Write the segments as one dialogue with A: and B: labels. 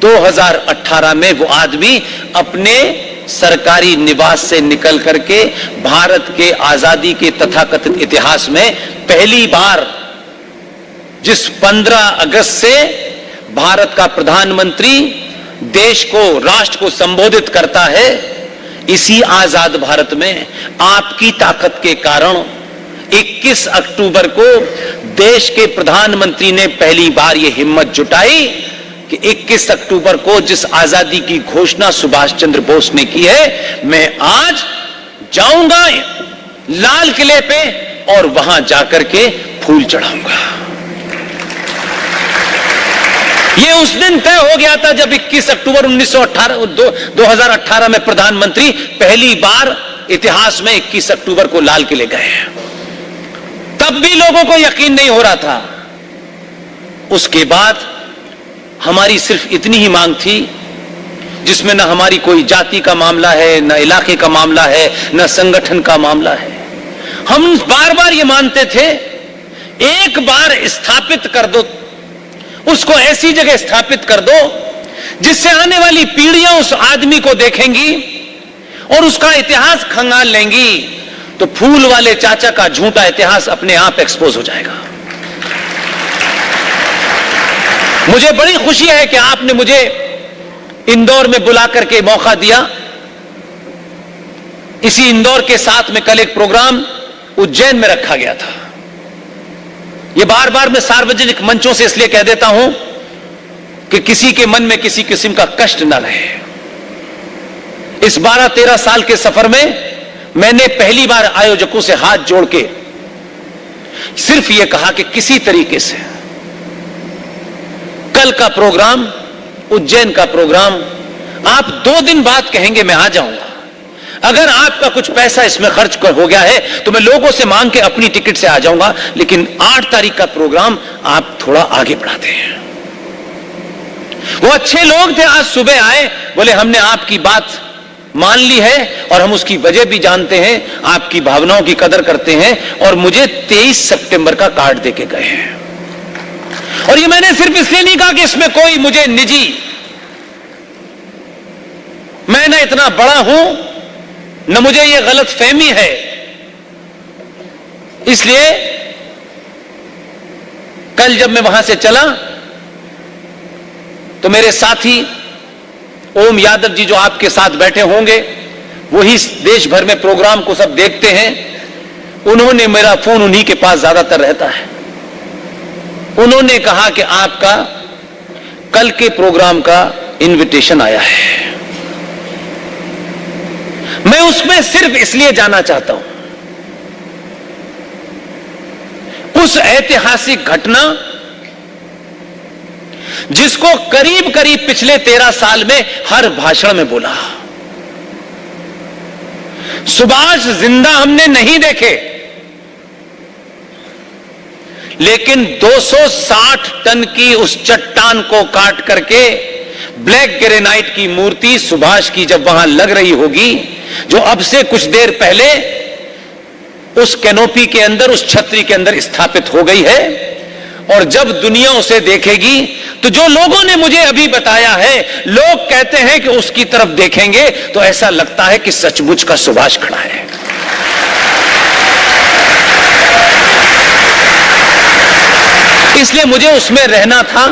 A: 2018 में वो आदमी अपने सरकारी निवास से निकल करके भारत के आजादी के तथाकथित इतिहास में पहली बार जिस 15 अगस्त से भारत का प्रधानमंत्री देश को, राष्ट्र को संबोधित करता है, इसी आजाद भारत में आपकी ताकत के कारण 21 अक्टूबर को देश के प्रधानमंत्री ने पहली बार यह हिम्मत जुटाई कि 21 अक्टूबर को जिस आजादी की घोषणा सुभाष चंद्र बोस ने की है, मैं आज जाऊंगा लाल किले पे और वहां जाकर के फूल चढ़ाऊंगा। यह उस दिन तय हो गया था जब 21 अक्टूबर 2018 में प्रधानमंत्री पहली बार इतिहास में 21 अक्टूबर को लाल किले गए। तब भी लोगों को यकीन नहीं हो रहा था। उसके बाद हमारी सिर्फ इतनी ही मांग थी, जिसमें न हमारी कोई जाति का मामला है, न इलाके का मामला है, न संगठन का मामला है। हम बार बार ये मानते थे, एक बार स्थापित कर दो, उसको ऐसी जगह स्थापित कर दो जिससे आने वाली पीढ़ियां उस आदमी को देखेंगी और उसका इतिहास खंगाल लेंगी, तो फूल वाले चाचा का झूठा इतिहास अपने आप एक्सपोज हो जाएगा। मुझे बड़ी खुशी है कि आपने मुझे इंदौर में बुला करके मौका दिया। इसी इंदौर के साथ में कल एक प्रोग्राम उज्जैन में रखा गया था। यह बार बार मैं सार्वजनिक मंचों से इसलिए कह देता हूं कि किसी के मन में किसी किस्म का कष्ट न रहे। इस 12-13 साल के सफर में मैंने पहली बार आयोजकों से हाथ जोड़ के सिर्फ यह कहा कि किसी तरीके से कल का प्रोग्राम, उज्जैन का प्रोग्राम, आप 2 दिन बाद कहेंगे मैं आ जाऊंगा। अगर आपका कुछ पैसा इसमें खर्च हो गया है तो मैं लोगों से मांग के अपनी टिकट से आ जाऊंगा, लेकिन 8 तारीख का प्रोग्राम आप थोड़ा आगे बढ़ाते हैं। वो अच्छे लोग थे, आज सुबह आए, बोले हमने आपकी बात मान ली है और हम उसकी वजह भी जानते हैं, आपकी भावनाओं की कदर करते हैं, और मुझे 23 सितंबर का कार्ड देके गए हैं। और ये मैंने सिर्फ इसलिए नहीं कहा कि इसमें कोई मुझे निजी, मैं ना इतना बड़ा हूं न मुझे ये गलत फहमी है, इसलिए कल जब मैं वहां से चला तो मेरे साथी ओम यादव जी जो आपके साथ बैठे होंगे, वही देश भर में प्रोग्राम को सब देखते हैं, उन्होंने, मेरा फोन उन्हीं के पास ज्यादातर रहता है, उन्होंने कहा कि आपका कल के प्रोग्राम का इनविटेशन आया है। मैं उसमें सिर्फ इसलिए जाना चाहता हूं, उस ऐतिहासिक घटना जिसको करीब करीब पिछले 13 साल में हर भाषण में बोला। सुभाष जिंदा हमने नहीं देखे, लेकिन 260 टन की उस चट्टान को काट करके ब्लैक ग्रेनाइट की मूर्ति सुभाष की जब वहां लग रही होगी, जो अब से कुछ देर पहले उस कैनोपी के अंदर, उस छतरी के अंदर स्थापित हो गई है, और जब दुनिया उसे देखेगी तो जो लोगों ने मुझे अभी बताया है, लोग कहते हैं कि उसकी तरफ देखेंगे तो ऐसा लगता है कि सचमुच का सुभाष खड़ा है। इसलिए मुझे उसमें रहना था,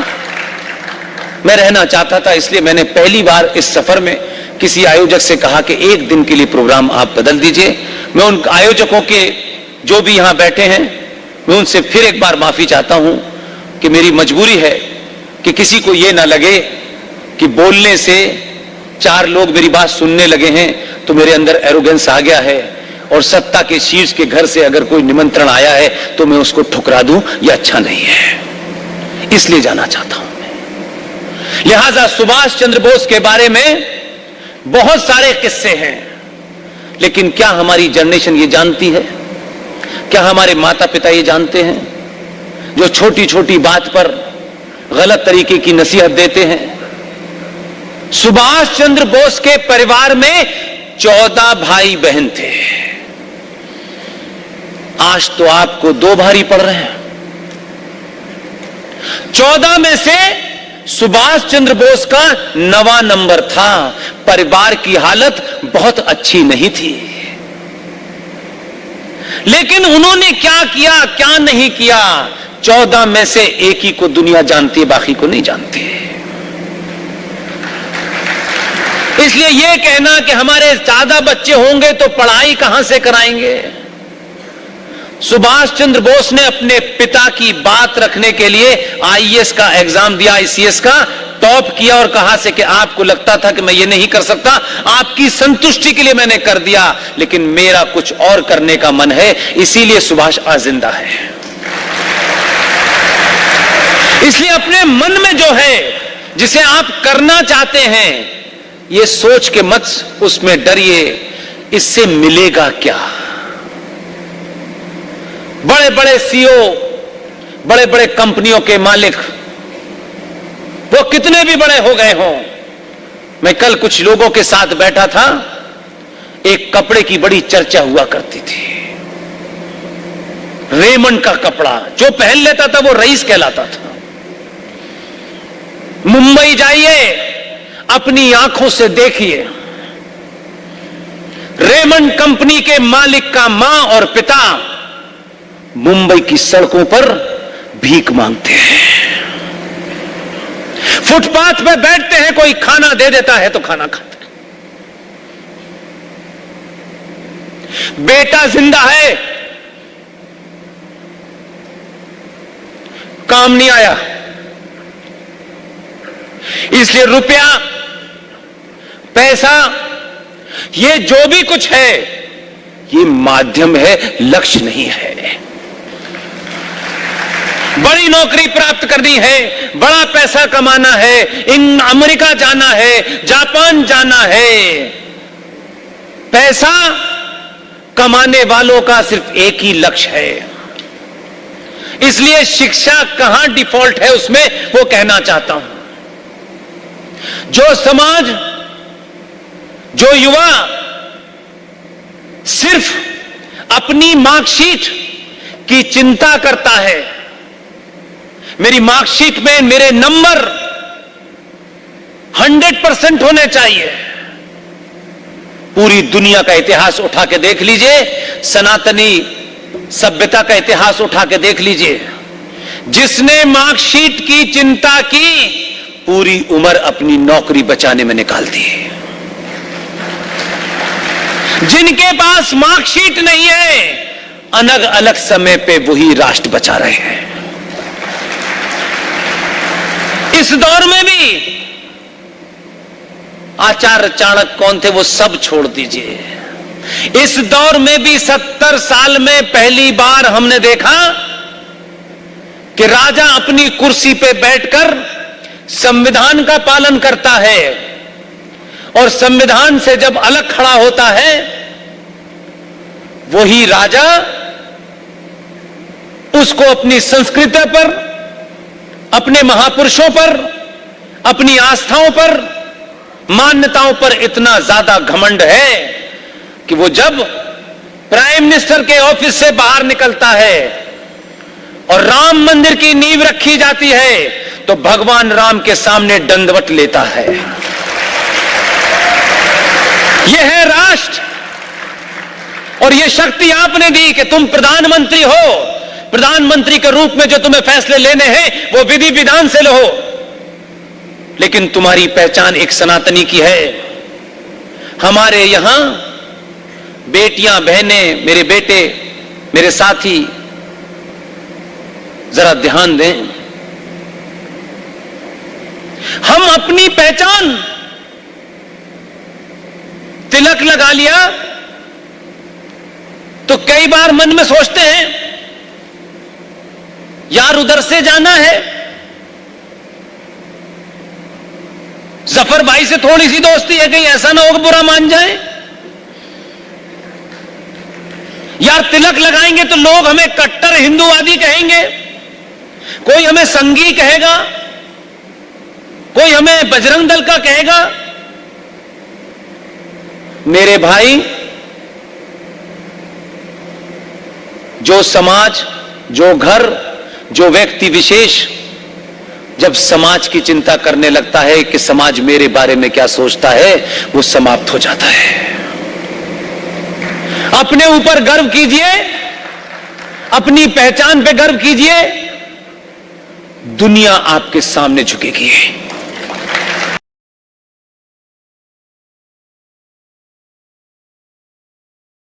A: मैं रहना चाहता था, इसलिए मैंने पहली बार इस सफर में किसी आयोजक से कहा कि 1 दिन के लिए प्रोग्राम आप बदल दीजिए। मैं उन आयोजकों के जो भी यहां बैठे हैं, मैं उनसे फिर एक बार माफी चाहता हूं कि मेरी मजबूरी है कि किसी को यह ना लगे कि बोलने से 4 लोग मेरी बात सुनने लगे हैं तो मेरे अंदर एरोगेंस आ गया है, और सत्ता के शीर्ष के घर से अगर कोई निमंत्रण आया है तो मैं उसको ठुकरा दूं, यह अच्छा नहीं है। इसलिए जाना चाहता हूं। लिहाजा सुभाष चंद्र बोस के बारे में बहुत सारे किस्से हैं, लेकिन क्या हमारी जनरेशन ये जानती है? क्या हमारे माता पिता ये जानते हैं, जो छोटी छोटी बात पर गलत तरीके की नसीहत देते हैं? सुभाष चंद्र बोस के परिवार में 14 भाई बहन थे। आज तो आपको 2 भारी पड़ रहे हैं। 14 में से सुभाष चंद्र बोस का 9वां नंबर था। परिवार की हालत बहुत अच्छी नहीं थी, लेकिन उन्होंने क्या किया क्या नहीं किया, 14 में से एक ही को दुनिया जानती है, बाकी को नहीं जानती। इसलिए यह कहना कि हमारे ज्यादा बच्चे होंगे तो पढ़ाई कहां से कराएंगे। सुभाष चंद्र बोस ने अपने पिता की बात रखने के लिए आईएएस का एग्जाम दिया, आईसीएस का, टॉप किया और कहा से कि आपको लगता था कि मैं ये नहीं कर सकता, आपकी संतुष्टि के लिए मैंने कर दिया, लेकिन मेरा कुछ और करने का मन है, इसीलिए सुभाष आज जिंदा है। इसलिए अपने मन में जो है, जिसे आप करना चाहते हैं, ये सोच के मत उसमें डरिए, इससे मिलेगा क्या। बड़े बड़े सीईओ, बड़े बड़े कंपनियों के मालिक, वो कितने भी बड़े हो गए हों, मैं कल कुछ लोगों के साथ बैठा था, एक कपड़े की बड़ी चर्चा हुआ करती थी, रेमंड का कपड़ा, जो पहन लेता था वो रईस कहलाता था। मुंबई जाइए, अपनी आंखों से देखिए, रेमंड कंपनी के मालिक का मां और पिता मुंबई की सड़कों पर भीख मांगते हैं, फुटपाथ पे बैठते हैं, कोई खाना दे देता है तो खाना खाते हैं। बेटा जिंदा है, काम नहीं आया, इसलिए रुपया, पैसा, ये जो भी कुछ है, ये माध्यम है, लक्ष्य नहीं है। बड़ी नौकरी प्राप्त करनी है, बड़ा पैसा कमाना है, अमेरिका जाना है, जापान जाना है। पैसा कमाने वालों का सिर्फ एक ही लक्ष्य है। इसलिए शिक्षा कहां डिफॉल्ट है उसमें वो कहना चाहता हूं। जो समाज, जो युवा सिर्फ अपनी मार्कशीट की चिंता करता है, मेरी मार्कशीट में मेरे नंबर 100% होने चाहिए। पूरी दुनिया का इतिहास उठा के देख लीजिए, सनातनी सभ्यता का इतिहास उठा के देख लीजिए, जिसने मार्कशीट की चिंता की, पूरी उम्र अपनी नौकरी बचाने में निकाल दी। जिनके पास मार्कशीट नहीं है, अलग अलग समय पे वही राष्ट्र बचा रहे हैं। इस दौर में भी आचार्य चाणक्य कौन थे वो सब छोड़ दीजिए। इस दौर में भी 70 साल में पहली बार हमने देखा कि राजा अपनी कुर्सी पे बैठकर संविधान का पालन करता है, और संविधान से जब अलग खड़ा होता है, वही राजा उसको अपनी संस्कृति पर, अपने महापुरुषों पर, अपनी आस्थाओं पर, मान्यताओं पर इतना ज्यादा घमंड है कि वो जब प्राइम मिनिस्टर के ऑफिस से बाहर निकलता है और राम मंदिर की नींव रखी जाती है, तो भगवान राम के सामने दंडवत लेता है। यह है राष्ट्र, और यह शक्ति आपने दी कि तुम प्रधानमंत्री हो। प्रधानमंत्री के रूप में जो तुम्हें फैसले लेने हैं वो विधि विधान से लो, लेकिन तुम्हारी पहचान एक सनातनी की है। हमारे यहां बेटियां, बहनें, मेरे बेटे, मेरे साथी, जरा ध्यान दें। हम अपनी पहचान, तिलक लगा लिया तो कई बार मन में सोचते हैं यार उधर से जाना है, जफर भाई से थोड़ी सी दोस्ती है, कहीं ऐसा ना हो कि बुरा मान जाए। यार तिलक लगाएंगे तो लोग हमें कट्टर हिंदूवादी कहेंगे, कोई हमें संघी कहेगा, कोई हमें बजरंग दल का कहेगा। मेरे भाई, जो समाज, जो घर, जो व्यक्ति विशेष जब समाज की चिंता करने लगता है कि समाज मेरे बारे में क्या सोचता है, वो समाप्त हो जाता है। अपने ऊपर गर्व कीजिए, अपनी पहचान पे गर्व कीजिए, दुनिया आपके सामने झुकेगी।